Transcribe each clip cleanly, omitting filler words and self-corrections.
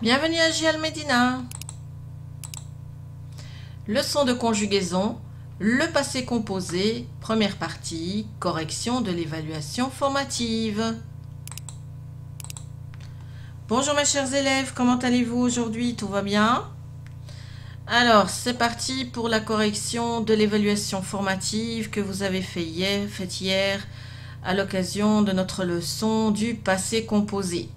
Bienvenue à JL Medina. Leçon de conjugaison, le passé composé, première partie, correction de l'évaluation formative. Bonjour mes chers élèves, comment allez-vous aujourd'hui? Tout va bien? Alors, c'est parti pour la correction de l'évaluation formative que vous avez faite hier à l'occasion de notre leçon du passé composé.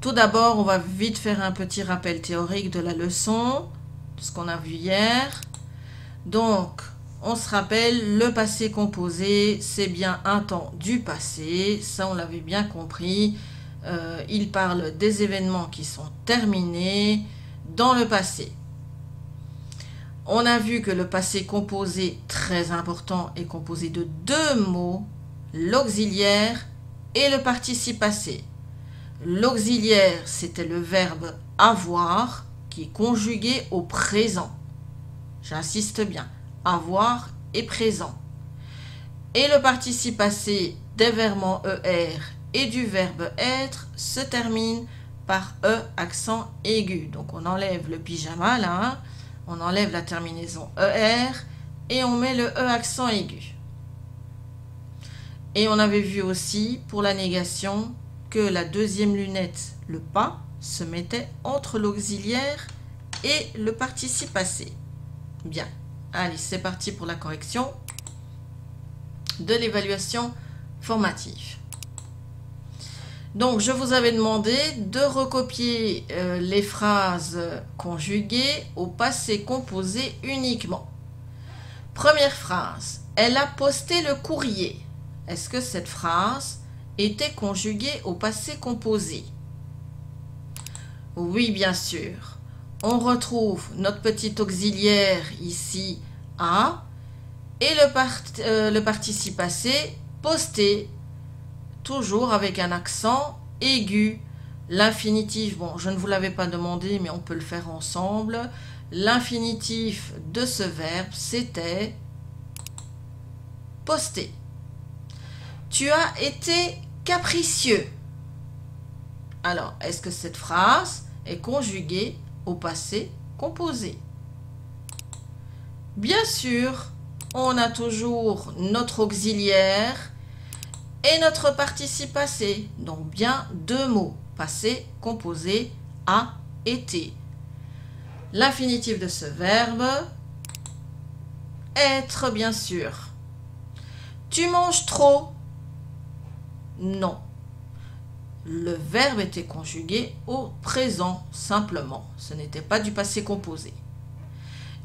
Tout d'abord, on va vite faire un petit rappel théorique de la leçon, de ce qu'on a vu hier. Donc, on se rappelle, le passé composé, c'est bien un temps du passé, ça on l'avait bien compris. Il parle des événements qui sont terminés dans le passé. On a vu que le passé composé, très important, est composé de deux mots, l'auxiliaire et le participe passé. L'auxiliaire, c'était le verbe avoir qui est conjugué au présent. J'insiste bien, avoir et présent. Et le participe passé des verbes en ER et du verbe être se termine par E accent aigu. Donc on enlève le pyjama là, hein, on enlève la terminaison ER et on met le E accent aigu. Et on avait vu aussi pour la négation que la deuxième lunette, le pas, se mettait entre l'auxiliaire et le participe passé. Bien, allez, c'est parti pour la correction de l'évaluation formative. Donc, je vous avais demandé de recopier les phrases conjuguées au passé composé uniquement. Première phrase, elle a posté le courrier. Est-ce que cette phrase était conjuguée au passé composé? Oui, bien sûr. On retrouve notre petit auxiliaire ici, a, et le participe passé, posté, toujours avec un accent aigu. L'infinitif, bon, je ne vous l'avais pas demandé, mais on peut le faire ensemble. L'infinitif de ce verbe, c'était posté. Tu as été capricieux. Alors, est-ce que cette phrase est conjuguée au passé composé? Bien sûr, on a toujours notre auxiliaire et notre participe passé. Donc bien deux mots, passé composé, a été. L'infinitif de ce verbe, être bien sûr. Tu manges trop? Non. Le verbe était conjugué au présent simplement. Ce n'était pas du passé composé.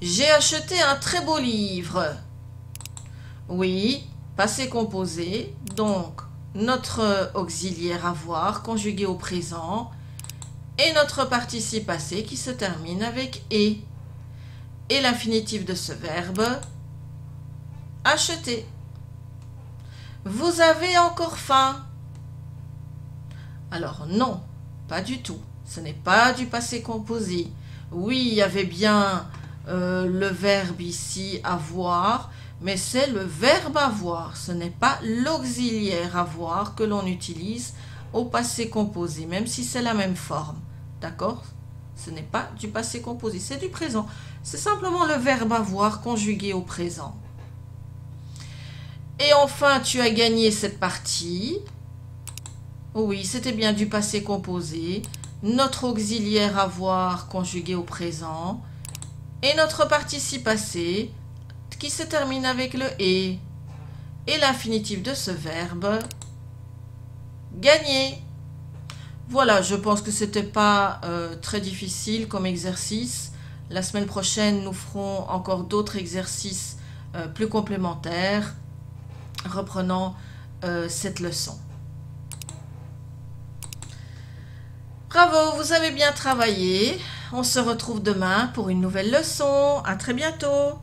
J'ai acheté un très beau livre. Oui, passé composé. Donc, notre auxiliaire avoir conjugué au présent et notre participe passé qui se termine avec et. Et l'infinitif de ce verbe, acheter. Vous avez encore faim? Alors non, pas du tout. Ce n'est pas du passé composé. Oui, il y avait bien le verbe ici avoir, mais c'est le verbe avoir. Ce n'est pas l'auxiliaire avoir que l'on utilise au passé composé, même si c'est la même forme. D'accord? Ce n'est pas du passé composé, c'est du présent. C'est simplement le verbe avoir conjugué au présent. Et enfin, tu as gagné cette partie. Oui, c'était bien du passé composé. Notre auxiliaire avoir conjugué au présent. Et notre participe passé qui se termine avec le et. Et l'infinitif de ce verbe, gagner. Voilà, je pense que ce n'était pas très difficile comme exercice. La semaine prochaine, nous ferons encore d'autres exercices plus complémentaires, reprenant cette leçon. Bravo, vous avez bien travaillé. On se retrouve demain pour une nouvelle leçon. À très bientôt.